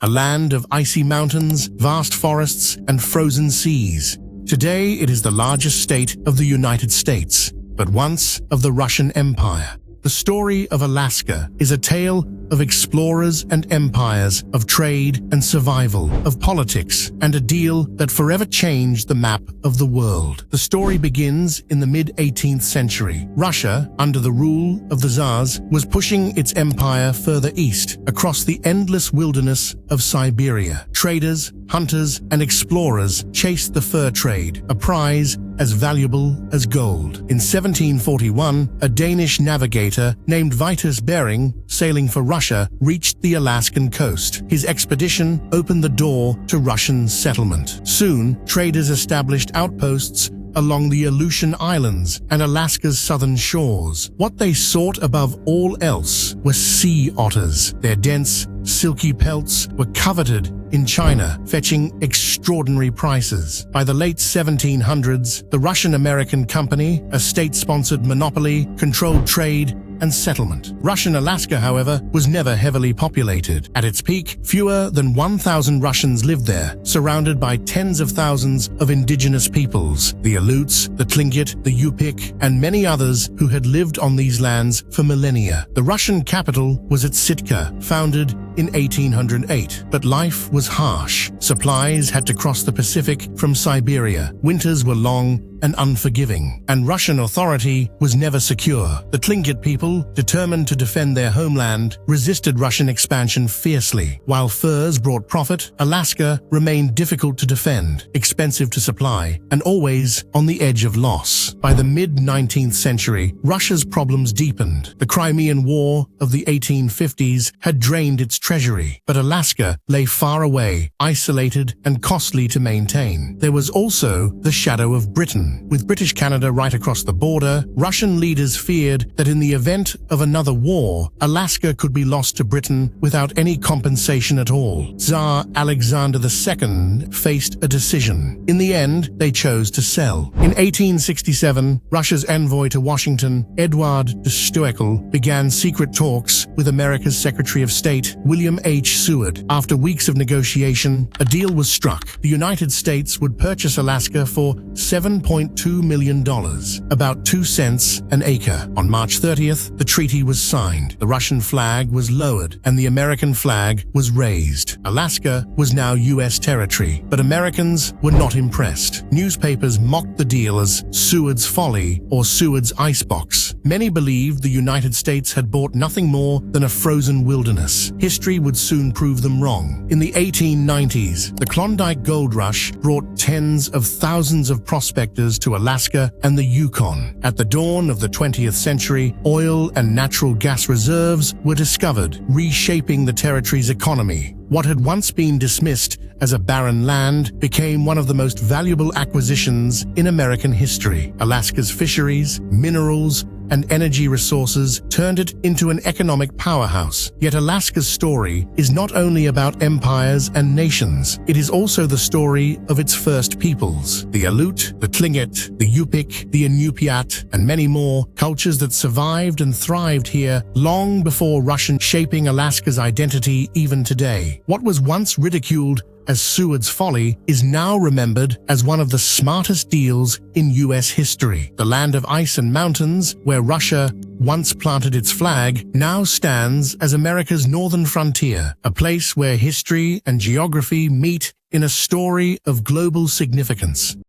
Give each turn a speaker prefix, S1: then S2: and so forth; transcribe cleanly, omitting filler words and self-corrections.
S1: a land of icy mountains, vast forests, and frozen seas. Today, it is the largest state of the United States, but once of the Russian Empire. The story of Alaska is a tale of explorers and empires, of trade and survival, of politics and a deal that forever changed the map of the world. The story begins in the mid-18th century. Russia, under the rule of the Tsars, was pushing its empire further east, across the endless wilderness of Siberia. Traders, hunters, and explorers chased the fur trade, a prize as valuable as gold. In 1741, a Danish navigator named Vitus Bering, sailing for Russia, reached the Alaskan coast. His expedition opened the door to Russian settlement. Soon, traders established outposts along the Aleutian Islands and Alaska's southern shores. What they sought above all else were sea otters. Their dense, silky pelts were coveted in China, fetching extraordinary prices. By the late 1700s, the Russian-American Company, a state-sponsored monopoly, controlled trade and settlement. Russian Alaska, however, was never heavily populated. At its peak, fewer than 1,000 Russians lived there, surrounded by tens of thousands of indigenous peoples, the Aleuts, the Tlingit, the Yupik, and many others who had lived on these lands for millennia. The Russian capital was at Sitka, founded in 1808, but life was harsh. Supplies had to cross the Pacific from Siberia. Winters were long and unforgiving, and Russian authority was never secure. The Tlingit people, determined to defend their homeland, resisted Russian expansion fiercely. While furs brought profit, Alaska remained difficult to defend, expensive to supply, and always on the edge of loss. By the mid-19th century, Russia's problems deepened. The Crimean War of the 1850s had drained its treasury, but Alaska lay far away, isolated and costly to maintain. There was also the shadow of Britain. With British Canada right across the border, Russian leaders feared that in the event of another war, Alaska could be lost to Britain without any compensation at all. Tsar Alexander II faced a decision. In the end, they chose to sell. In 1867, Russia's envoy to Washington, Edward de Stoeckel, began secret talks with America's Secretary of State, William H. Seward. After weeks of negotiation, a deal was struck. The United States would purchase Alaska for $7.2 million, about 2 cents an acre. On March 30th, the treaty was signed. The Russian flag was lowered and the American flag was raised. Alaska was now U.S. territory, but Americans were not impressed. Newspapers mocked the deal as Seward's Folly or Seward's Icebox. Many believed the United States had bought nothing more than a frozen wilderness. History would soon prove them wrong. In the 1890s, the Klondike Gold Rush brought tens of thousands of prospectors to Alaska and the Yukon. At the dawn of the 20th century, oil and natural gas reserves were discovered, reshaping the territory's economy. What had once been dismissed as a barren land became one of the most valuable acquisitions in American history. Alaska's fisheries, minerals, and energy resources turned it into an economic powerhouse. Yet Alaska's story is not only about empires and nations, it is also the story of its first peoples, the Aleut, the Tlingit, the Yupik, the Inupiat, and many more, cultures that survived and thrived here long before Russian, shaping Alaska's identity even today. What was once ridiculed as Seward's Folly is now remembered as one of the smartest deals in U.S. history. The land of ice and mountains, where Russia once planted its flag, now stands as America's northern frontier, a place where history and geography meet in a story of global significance.